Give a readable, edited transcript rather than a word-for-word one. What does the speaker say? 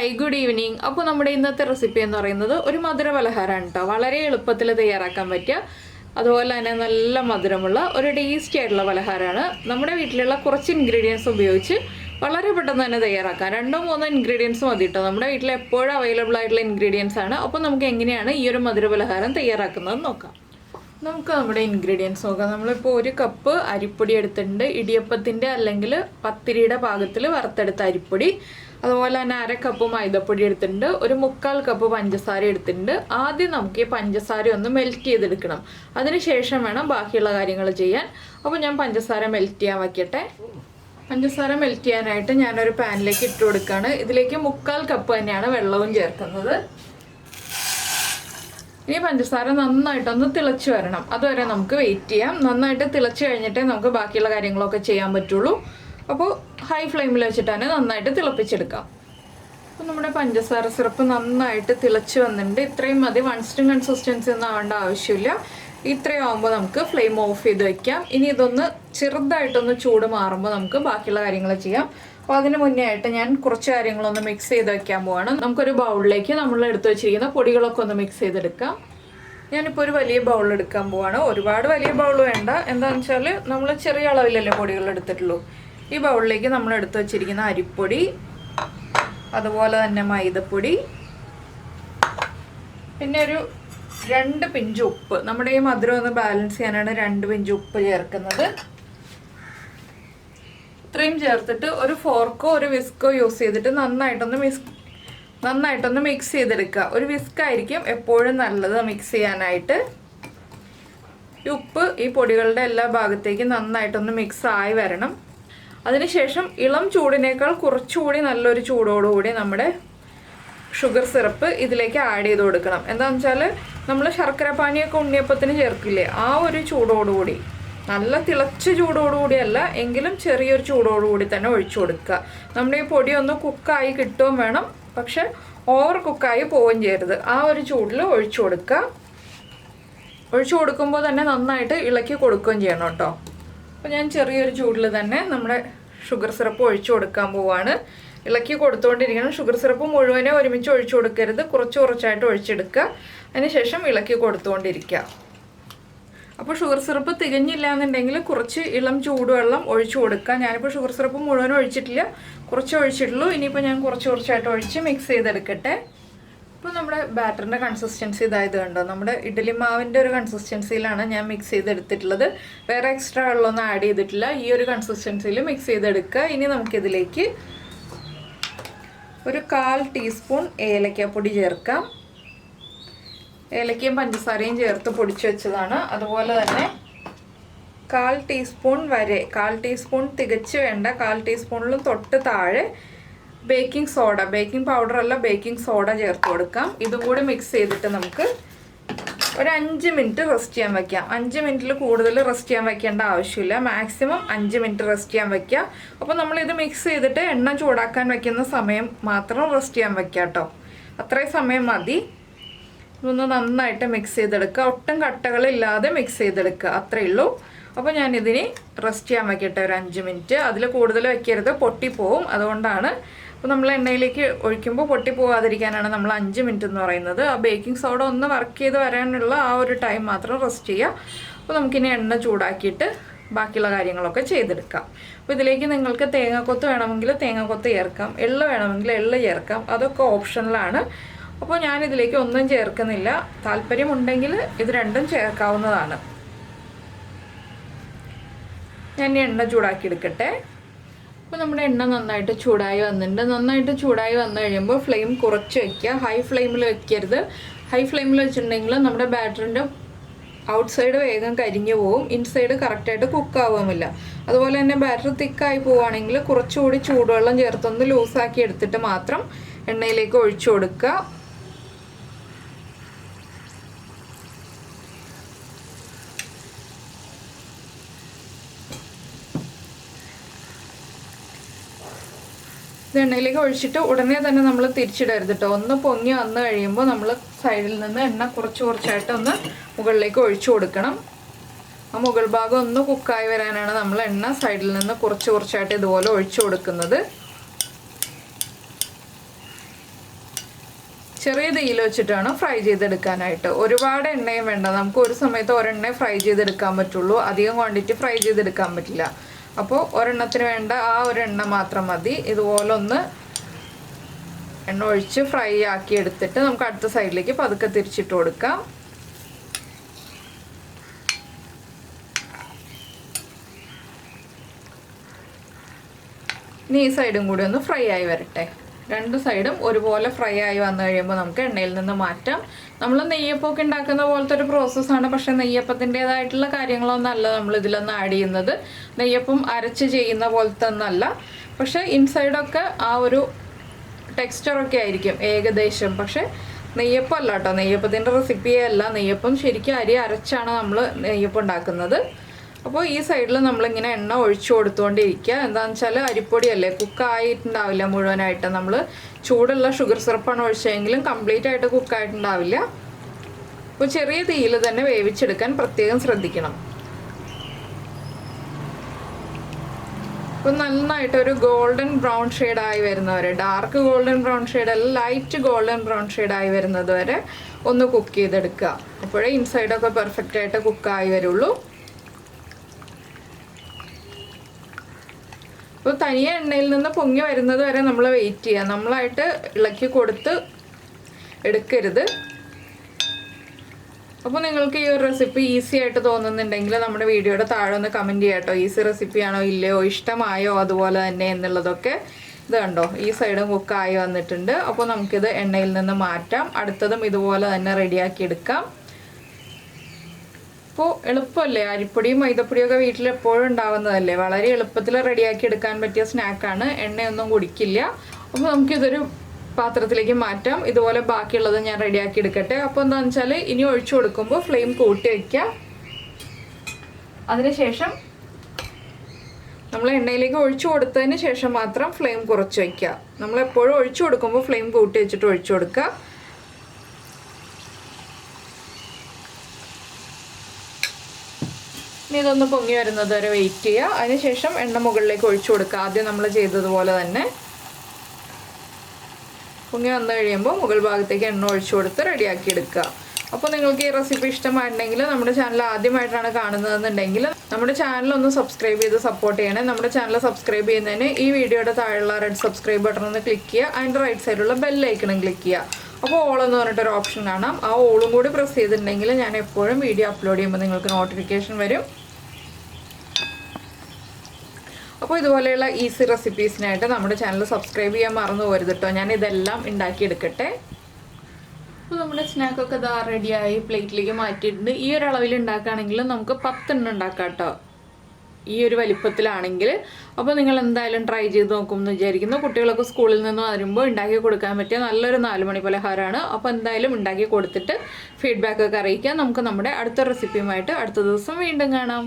Hi good evening. അപ്പോൾ നമ്മുടെ ഇന്നത്തെ റെസിപ്പി എന്ന് പറയുന്നത് ഒരു മധുര പലഹാരമാണ് കേട്ടോ. വളരെ എളുപ്പത്തിൽ തയ്യാറാക്കാൻ പറ്റിയ അതുപോലെ തന്നെ നല്ല മധുരമുള്ള ഒരു ടേസ്റ്റി ആയിട്ടുള്ള പലഹാരമാണ്. നമ്മുടെ വീട്ടിലുള്ള കുറച്ച് ഇൻഗ്രീഡിയൻസ് ഉപയോഗിച്ച് വളരെ പെട്ടെന്ന് തന്നെ തയ്യാറാക്കാം. 2-3 ഇൻഗ്രീഡിയൻസ് മതി കേട്ടോ. നമ്മുടെ വീട്ടിൽ എപ്പോഴും അവൈലബിൾ ആയിട്ടുള്ള ഇൻഗ്രീഡിയൻസ് ആണ്. അപ്പോൾ നമുക്ക് എങ്ങനെയാണ് ഈ ഒരു മധുര പലഹാരം തയ്യാറാക്കുന്നത് നോക്കാം. നമുക്ക് നമ്മുടെ ഇൻഗ്രീഡിയൻസ് നോക്കാം. നമ്മളിപ്പോൾ 1 കപ്പ് അരിപ്പൊടി എടുത്തിട്ടുണ്ട്. ഇടിയപ്പത്തിൻ്റെ അല്ലെങ്കിൽ പത്തിരിയുടെ പാകത്തിൽ വറുത്തെടുത്ത അരിപ്പൊടി. അതുപോലെ തന്നെ 1/2 കപ്പ് മൈദപ്പൊടി എടുത്തിട്ടുണ്ട്. 1/4 കപ്പ് പഞ്ചസാര എടുത്തിട്ടുണ്ട്. ആദ്യം നമുക്ക് ഈ പഞ്ചസാര ഒന്ന് മെൽറ്റ് ചെയ്തെടുക്കണം. അതിനുശേഷം വേണം ബാക്കിയുള്ള കാര്യങ്ങൾ ചെയ്യാൻ. അപ്പോൾ ഞാൻ പഞ്ചസാര മെൽറ്റ് ചെയ്യാൻ വയ്ക്കട്ടെ. പഞ്ചസാര മെൽറ്റ് ചെയ്യാനായിട്ട് ഞാനൊരു പാനിലേക്ക് ഇട്ട് കൊടുക്കുകയാണ്. ഇതിലേക്ക് 1/4 കപ്പ് തന്നെയാണ് വെള്ളവും ചേർക്കുന്നത്. ഇനി പഞ്ചസാര നന്നായിട്ടൊന്ന് തിളച്ച് വരണം. അതുവരെ നമുക്ക് വെയിറ്റ് ചെയ്യാം. നന്നായിട്ട് തിളച്ച് കഴിഞ്ഞിട്ടേ നമുക്ക് ബാക്കിയുള്ള കാര്യങ്ങളൊക്കെ ചെയ്യാൻ പറ്റുള്ളൂ. അപ്പോൾ ഹൈ ഫ്ലെയിമിൽ വെച്ചിട്ടാണ് നന്നായിട്ട് തിളപ്പിച്ചെടുക്കാം. അപ്പോൾ നമ്മുടെ പഞ്ചസാര സിറപ്പ് നന്നായിട്ട് തിളച്ച് വന്നിട്ടുണ്ട്. ഇത്രയും മതി. വൺസ്റ്റും കൺസിസ്റ്റൻസി ഒന്നും ആവേണ്ട ആവശ്യമില്ല. ഇത്രയും ആകുമ്പോൾ നമുക്ക് ഫ്ലെയിം ഓഫ് ചെയ്ത് വെക്കാം. ഇനി ഇതൊന്ന് ചെറുതായിട്ടൊന്ന് ചൂട് മാറുമ്പോൾ നമുക്ക് ബാക്കിയുള്ള കാര്യങ്ങൾ ചെയ്യാം. അപ്പോൾ അതിന് മുന്നേ ആയിട്ട് ഞാൻ കുറച്ച് കാര്യങ്ങളൊന്ന് മിക്സ് ചെയ്ത് വെക്കാൻ പോവാണ്. നമുക്കൊരു ബൗളിലേക്ക് നമ്മൾ എടുത്ത് വെച്ചിരിക്കുന്ന പൊടികളൊക്കെ ഒന്ന് മിക്സ് ചെയ്തെടുക്കാം. ഞാനിപ്പോൾ ഒരു വലിയ ബൗൾ എടുക്കാൻ പോവാണ്. ഒരുപാട് വലിയ ബൗൾ വേണ്ട. എന്താണെന്ന് വെച്ചാൽ നമ്മൾ ചെറിയ അളവിലല്ലേ പൊടികൾ എടുത്തിട്ടുള്ളൂ. ഈ ബൗളിലേക്ക് നമ്മൾ എടുത്ത് വെച്ചിരിക്കുന്ന അരിപ്പൊടി, അതുപോലെ തന്നെ മൈദപ്പൊടി, പിന്നെ ഒരു 2 പിഞ്ച് ഉപ്പ്. നമ്മുടെ ഈ മധുരം ഒന്ന് ബാലൻസ് ചെയ്യാനാണ് 2 പിഞ്ച് ഉപ്പ് ചേർക്കുന്നത്. ഇത്രയും ചേർത്തിട്ട് ഒരു ഫോർക്കോ ഒരു വിസ്കോ യൂസ് ചെയ്തിട്ട് നന്നായിട്ടൊന്ന് മിക്സ് ചെയ്തെടുക്കുക. ഒരു വിസ്ക് ആയിരിക്കും എപ്പോഴും നല്ലത് മിക്സ് ചെയ്യാനായിട്ട്. ഈ ഉപ്പ് ഈ പൊടികളുടെ എല്ലാ ഭാഗത്തേക്കും നന്നായിട്ടൊന്ന് മിക്സ് ആയി വരണം. അതിനുശേഷം ഇളം ചൂടിനേക്കാൾ കുറച്ചുകൂടി നല്ലൊരു ചൂടോടുകൂടി നമ്മുടെ ഷുഗർ സിറപ്പ് ഇതിലേക്ക് ആഡ് ചെയ്ത് കൊടുക്കണം. എന്താണെന്ന് വെച്ചാൽ നമ്മൾ ശർക്കര പാനിയൊക്കെ ഉണ്ണിയപ്പത്തിന് ചേർക്കില്ലേ, ആ ഒരു ചൂടോടുകൂടി, നല്ല തിളച്ച ചൂടോടുകൂടിയല്ല എങ്കിലും ചെറിയൊരു ചൂടോടുകൂടി തന്നെ ഒഴിച്ചു കൊടുക്കുക. നമ്മുടെ ഈ പൊടി ഒന്ന് കുക്കായി കിട്ടുകയും വേണം, പക്ഷെ ഓവർ കുക്കായി പോവുകയും ചെയ്യരുത്. ആ ഒരു ചൂടിൽ ഒഴിച്ചു കൊടുക്കുക. ഒഴിച്ചു കൊടുക്കുമ്പോൾ തന്നെ നന്നായിട്ട് ഇളക്കി കൊടുക്കുകയും ചെയ്യണം കേട്ടോ. അപ്പോൾ ഞാൻ ചെറിയൊരു ചൂടിൽ തന്നെ നമ്മുടെ ഷുഗർ സിറപ്പ് ഒഴിച്ചു കൊടുക്കാൻ പോവാണ്. ഇളക്കി കൊടുത്തുകൊണ്ടിരിക്കണം. ഷുഗർ സിറപ്പ് മുഴുവനെ ഒരുമിച്ച് ഒഴിച്ചു കൊടുക്കരുത്, കുറച്ചായിട്ട് ഒഴിച്ചെടുക്കുക. അതിനുശേഷം ഇളക്കി കൊടുത്തുകൊണ്ടിരിക്കുക. അപ്പോൾ ഷുഗർ സിറപ്പ് തികഞ്ഞില്ല എന്നുണ്ടെങ്കിൽ കുറച്ച് ഇളം ചൂടുവെള്ളം ഒഴിച്ചു കൊടുക്കുക. ഞാനിപ്പോൾ ഷുഗർ സിറപ്പ് മുഴുവൻ ഒഴിച്ചിട്ടില്ല, കുറച്ച് ഒഴിച്ചിട്ടുള്ളൂ. ഇനിയിപ്പോൾ ഞാൻ കുറച്ചായിട്ട് ഒഴിച്ച് മിക്സ് ചെയ്തെടുക്കട്ടെ. ഇപ്പോൾ നമ്മുടെ ബാറ്ററിൻ്റെ കൺസിസ്റ്റൻസി ഇതായത് കണ്ടോ. നമ്മുടെ ഇഡ്ഡലി മാവിൻ്റെ ഒരു കൺസിസ്റ്റൻസിയിലാണ് ഞാൻ മിക്സ് ചെയ്തെടുത്തിട്ടുള്ളത്. വേറെ എക്സ്ട്രാ വെള്ളമൊന്നും ആഡ് ചെയ്തിട്ടില്ല. ഈ ഒരു കൺസിസ്റ്റൻസിയിൽ മിക്സ് ചെയ്തെടുക്കുക. ഇനി നമുക്കിതിലേക്ക് ഒരു 1/4 ടീസ്പൂൺ ഏലക്കാപ്പൊടി ചേർക്കാം. ഏലക്കയും പഞ്ചസാരയും ചേർത്ത് പൊടിച്ച് വെച്ചതാണ്. അതുപോലെ തന്നെ 1/4 ടീസ്പൂൺ വരെ, 1/4 ടീസ്പൂൺ തികച്ച് വേണ്ട, 1/4 ടീസ്പൂണിലും തൊട്ട് താഴെ ബേക്കിംഗ് സോഡ, ബേക്കിംഗ് പൗഡർ അല്ല ബേക്കിംഗ് സോഡ ചേർത്ത് കൊടുക്കാം. ഇതും കൂടി മിക്സ് ചെയ്തിട്ട് നമുക്ക് ഒരു 5 മിനിറ്റ് റെസ്റ്റ് ചെയ്യാൻ വയ്ക്കാം. 5 മിനിറ്റിൽ കൂടുതൽ റെസ്റ്റ് ചെയ്യാൻ വയ്ക്കേണ്ട ആവശ്യമില്ല. മാക്സിമം 5 മിനിറ്റ് റെസ്റ്റ് ചെയ്യാൻ വയ്ക്കുക. അപ്പോൾ നമ്മളിത് മിക്സ് ചെയ്തിട്ട് എണ്ണ ചൂടാക്കാൻ വയ്ക്കുന്ന സമയം മാത്രം റെസ്റ്റ് ചെയ്യാൻ വയ്ക്കുക കേട്ടോ. അത്രയും സമയം മതി. ഇതൊന്ന് നന്നായിട്ട് മിക്സ് ചെയ്തെടുക്കുക. ഒട്ടും കട്ടകളില്ലാതെ മിക്സ് ചെയ്തെടുക്കുക. അത്രയേ ഉള്ളൂ. അപ്പോൾ ഞാനിതിന് റെസ്റ്റ് ചെയ്യാൻ വയ്ക്കട്ടെ ഒരു 5 മിനിറ്റ്. അതിൽ കൂടുതൽ വയ്ക്കരുത്, പൊട്ടിപ്പോവും. അതുകൊണ്ടാണ്. അപ്പോൾ നമ്മൾ എണ്ണയിലേക്ക് ഒഴിക്കുമ്പോൾ പൊട്ടിപ്പോവാതിരിക്കാനാണ് നമ്മൾ 5 മിനിറ്റ് എന്ന് പറയുന്നത്. ആ ബേക്കിംഗ് സോഡ ഒന്ന് വർക്ക് ചെയ്ത് വരാനുള്ള ആ ഒരു ടൈം മാത്രം റെസ്റ്റ് ചെയ്യുക. അപ്പോൾ നമുക്കിനി എണ്ണ ചൂടാക്കിയിട്ട് ബാക്കിയുള്ള കാര്യങ്ങളൊക്കെ ചെയ്തെടുക്കാം. അപ്പോൾ ഇതിലേക്ക് നിങ്ങൾക്ക് തേങ്ങാക്കൊത്ത് വേണമെങ്കിൽ തേങ്ങാക്കൊത്ത് ചേർക്കാം, എള്ള് വേണമെങ്കിൽ എള്ള് ചേർക്കാം. അതൊക്കെ ഓപ്ഷണലാണ്. അപ്പോൾ ഞാനിതിലേക്ക് ഒന്നും ചേർക്കുന്നില്ല. താല്പര്യമുണ്ടെങ്കിൽ ഇത് രണ്ടും ചേർക്കാവുന്നതാണ്. ഞാൻ എണ്ണ ചൂടാക്കി എടുക്കട്ടെ. അപ്പോൾ നമ്മുടെ എണ്ണ നന്നായിട്ട് ചൂടായി വന്നിട്ടുണ്ട്. നന്നായിട്ട് ചൂടായി വന്നു കഴിയുമ്പോൾ ഫ്ലെയിം കുറച്ച് വയ്ക്കുക. ഹൈ ഫ്ലെയിമിൽ വയ്ക്കരുത്. ഹൈ ഫ്ലെയിമിൽ വെച്ചിട്ടുണ്ടെങ്കിൽ നമ്മുടെ ബാറ്ററിൻ്റെ ഔട്ട് സൈഡ് വേഗം കരിഞ്ഞു പോവും, ഇൻസൈഡ് കറക്റ്റായിട്ട് കുക്കാവുമില്ല. അതുപോലെ തന്നെ ബാറ്റർ തിക്കായി പോവുകയാണെങ്കിൽ കുറച്ചുകൂടി ചൂടുവെള്ളം ചേർത്തൊന്ന് ലൂസാക്കി എടുത്തിട്ട് മാത്രം എണ്ണയിലേക്ക് ഒഴിച്ചു കൊടുക്കുക. എണ്ണയിലേക്ക് ഒഴിച്ചിട്ട് ഉടനെ തന്നെ നമ്മൾ തിരിച്ചിടരുത് കേട്ടോ. ഒന്ന് പൊങ്ങി വന്നു കഴിയുമ്പോൾ നമ്മൾ സൈഡിൽ നിന്ന് എണ്ണ കുറച്ചായിട്ട് ഒന്ന് മുകളിലേക്ക് ഒഴിച്ചു കൊടുക്കണം. ആ മുകൾ ഭാഗം ഒന്ന് കുക്കായി വരാനാണ് നമ്മൾ എണ്ണ സൈഡിൽ നിന്ന് കുറച്ചായിട്ട് ഇതുപോലെ ഒഴിച്ചു കൊടുക്കുന്നത്. ചെറിയ തീയിൽ വെച്ചിട്ടാണ് ഫ്രൈ ചെയ്തെടുക്കാനായിട്ട്. ഒരുപാട് എണ്ണയും വേണ്ട, നമുക്ക് ഒരു സമയത്ത് ഒരെണ്ണ ഫ്രൈ ചെയ്തെടുക്കാൻ പറ്റുള്ളൂ, അധികം ക്വാണ്ടിറ്റി ഫ്രൈ ചെയ്തെടുക്കാൻ പറ്റില്ല. അപ്പോൾ ഒരെണ്ണത്തിന് വേണ്ട ആ ഒരു എണ്ണ മാത്രം മതി. ഇതുപോലെ ഒന്ന് എണ്ണ ഒഴിച്ച് ഫ്രൈ ആക്കി എടുത്തിട്ട് നമുക്ക് അടുത്ത സൈഡിലേക്ക് പതുക്കെ തിരിച്ചിട്ട് കൊടുക്കാം. ഇനി ഈ സൈഡും കൂടി ഒന്ന് ഫ്രൈ ആയി വരട്ടെ. രണ്ട് സൈഡും ഒരുപോലെ ഫ്രൈ ആയി വന്നു കഴിയുമ്പോൾ നമുക്ക് എണ്ണയിൽ നിന്ന് മാറ്റാം. നമ്മൾ നെയ്യപ്പമൊക്കെ ഉണ്ടാക്കുന്ന പോലത്തെ ഒരു പ്രോസസ്സാണ്, പക്ഷെ നെയ്യപ്പത്തിൻ്റെതായിട്ടുള്ള കാര്യങ്ങളൊന്നും അല്ല നമ്മൾ ഇതിലൊന്ന് ആഡ് ചെയ്യുന്നത്. നെയ്യപ്പം അരച്ച് ചെയ്യുന്ന പോലത്തെ ഒന്നല്ല, പക്ഷെ ഇൻസൈഡൊക്കെ ആ ഒരു ടെക്സ്ചറൊക്കെ ആയിരിക്കും ഏകദേശം. പക്ഷെ നെയ്യപ്പം അല്ല കേട്ടോ, നെയ്യപ്പത്തിൻ്റെ റെസിപ്പിയേ അല്ല. നെയ്യപ്പം ശരിക്കും അരി അരച്ചാണ് നമ്മൾ നെയ്യപ്പം ഉണ്ടാക്കുന്നത്. അപ്പോൾ ഈ സൈഡിൽ നമ്മളിങ്ങനെ എണ്ണ ഒഴിച്ചു കൊടുത്തുകൊണ്ടിരിക്കുക. എന്താണെന്ന് വെച്ചാൽ അരിപ്പൊടിയല്ലേ, കുക്കായിട്ടുണ്ടാവില്ല മുഴുവനായിട്ട്. നമ്മൾ ചൂടുള്ള ഷുഗർ സിറപ്പാണ് ഒഴിച്ചതെങ്കിലും കംപ്ലീറ്റ് ആയിട്ട് കുക്കായിട്ടുണ്ടാവില്ല. അപ്പോൾ ചെറിയ തീയിൽ തന്നെ വേവിച്ചെടുക്കാൻ പ്രത്യേകം ശ്രദ്ധിക്കണം. അപ്പോൾ നന്നായിട്ടൊരു ഗോൾഡൻ ബ്രൗൺ ഷെയ്ഡായി വരുന്നവരെ, ഡാർക്ക് ഗോൾഡൻ ബ്രൗൺ ഷെയ്ഡ് അല്ല, ലൈറ്റ് ഗോൾഡൻ ബ്രൗൺ ഷെയ്ഡായി വരുന്നത് വരെ ഒന്ന് കുക്ക് ചെയ്തെടുക്കുക. അപ്പോഴേ ഇൻസൈഡൊക്കെ പെർഫെക്റ്റ് ആയിട്ട് കുക്കായി വരുള്ളൂ. അപ്പോൾ തനിയെ എണ്ണയിൽ നിന്ന് പൊങ്ങി വരുന്നത് വരെ നമ്മൾ വെയിറ്റ് ചെയ്യുക. നമ്മളായിട്ട് ഇളക്കി കൊടുത്ത് എടുക്കരുത്. അപ്പോൾ നിങ്ങൾക്ക് ഈ ഒരു റെസിപ്പി ഈസി ആയിട്ട് തോന്നുന്നുണ്ടെങ്കിൽ നമ്മുടെ വീഡിയോയുടെ താഴെ ഒന്ന് കമൻറ്റ് ചെയ്യാം കേട്ടോ. ഈസി റെസിപ്പിയാണോ ഇല്ലയോ, ഇഷ്ടമായോ അതുപോലെ തന്നെ എന്നുള്ളതൊക്കെ. ഇത് കണ്ടോ, ഈ സൈഡും കുക്കായി വന്നിട്ടുണ്ട്. അപ്പോൾ നമുക്കിത് എണ്ണയിൽ നിന്ന് മാറ്റാം. അടുത്തതും ഇതുപോലെ തന്നെ റെഡിയാക്കി എടുക്കാം. അപ്പോൾ എളുപ്പമല്ലേ, അരിപ്പൊടിയും മൈദപ്പൊടിയൊക്കെ വീട്ടിൽ എപ്പോഴും ഉണ്ടാവുന്നതല്ലേ, വളരെ എളുപ്പത്തിൽ റെഡിയാക്കി എടുക്കാൻ പറ്റിയ സ്നാക്കാണ്. എണ്ണയൊന്നും കുടിക്കില്ല. അപ്പോൾ നമുക്കിതൊരു പാത്രത്തിലേക്ക് മാറ്റാം. ഇതുപോലെ ബാക്കിയുള്ളത് ഞാൻ റെഡിയാക്കി എടുക്കട്ടെ. അപ്പോൾ എന്താണെന്ന് വെച്ചാൽ ഇനി ഒഴിച്ചു കൊടുക്കുമ്പോൾ ഫ്ലെയിം കൂട്ടി വയ്ക്കുക. അതിനുശേഷം നമ്മൾ എണ്ണയിലേക്ക് ഒഴിച്ചു കൊടുത്തതിന് ശേഷം മാത്രം ഫ്ലെയിം കുറച്ച് വയ്ക്കുക. നമ്മളെപ്പോഴും ഒഴിച്ചു കൊടുക്കുമ്പോൾ ഫ്ലെയിം കൂട്ടി വെച്ചിട്ട് ഒഴിച്ചു കൊടുക്കുക. ഇനി ഇതൊന്ന് പൊങ്ങി വരുന്നത് വരെ വെയിറ്റ് ചെയ്യുക. അതിനുശേഷം എണ്ണ മുകളിലേക്ക് ഒഴിച്ചു കൊടുക്കുക. ആദ്യം നമ്മൾ ചെയ്തതുപോലെ തന്നെ പൊങ്ങി വന്നു കഴിയുമ്പോൾ മുകൾ ഭാഗത്തേക്ക് എണ്ണ ഒഴിച്ചു കൊടുത്ത് റെഡിയാക്കി എടുക്കുക. അപ്പോൾ നിങ്ങൾക്ക് ഈ റെസിപ്പി ഇഷ്ടമായിട്ടുണ്ടെങ്കിൽ നമ്മുടെ ചാനൽ ആദ്യമായിട്ടാണ് കാണുന്നതെന്നുണ്ടെങ്കിൽ നമ്മുടെ ചാനലൊന്ന് സബ്സ്ക്രൈബ് ചെയ്ത് സപ്പോർട്ട് ചെയ്യണേ. നമ്മുടെ ചാനൽ സബ്സ്ക്രൈബ് ചെയ്യുന്നതിന് ഈ വീഡിയോയുടെ താഴെയുള്ള റെഡ് സബ്സ്ക്രൈബ് ബട്ടൺ ഒന്ന് ക്ലിക്ക് ചെയ്യുക. അതിൻ്റെ റൈറ്റ് സൈഡിലുള്ള ബെല്ലൈക്കണും ക്ലിക്ക് ചെയ്യുക. അപ്പോൾ ഓൾ എന്ന് പറഞ്ഞിട്ടൊരു ഓപ്ഷൻ കാണാം. ആ ഓളും കൂടി പ്രസ് ചെയ്തിട്ടുണ്ടെങ്കിൽ ഞാൻ എപ്പോഴും വീഡിയോ അപ്ലോഡ് ചെയ്യുമ്പോൾ നിങ്ങൾക്ക് നോട്ടിഫിക്കേഷൻ വരും. അപ്പോൾ ഇതുപോലെയുള്ള ഈസി റെസിപ്പീസിനായിട്ട് നമ്മുടെ ചാനൽ സബ്സ്ക്രൈബ് ചെയ്യാൻ മറന്നു പോരുത് കേട്ടോ. ഞാൻ ഇതെല്ലാം ഉണ്ടാക്കിയെടുക്കട്ടെ. അപ്പോൾ നമ്മുടെ സ്നാക്കൊക്കെ ഇതാ റെഡിയായി പ്ലേറ്റിലേക്ക് മാറ്റിയിട്ടുണ്ട്. ഈ ഒരു അളവിൽ ഉണ്ടാക്കുകയാണെങ്കിൽ നമുക്ക് 10 എണ്ണം ഉണ്ടാക്കാം കേട്ടോ, ഈ ഒരു വലിപ്പത്തിലാണെങ്കിൽ. അപ്പോൾ നിങ്ങൾ എന്തായാലും ട്രൈ ചെയ്ത് നോക്കും എന്ന് വിചാരിക്കുന്നു. കുട്ടികളൊക്കെ സ്കൂളിൽ നിന്ന് വരുമ്പോൾ ഉണ്ടാക്കി കൊടുക്കാൻ പറ്റിയ നല്ലൊരു 4 മണി പലഹാരമാണ്. അപ്പോൾ എന്തായാലും ഉണ്ടാക്കി കൊടുത്തിട്ട് ഫീഡ്ബാക്കൊക്കെ അറിയിക്കാം. നമുക്ക് നമ്മുടെ അടുത്ത റെസിപ്പിയുമായിട്ട് അടുത്ത ദിവസം വീണ്ടും കാണാം.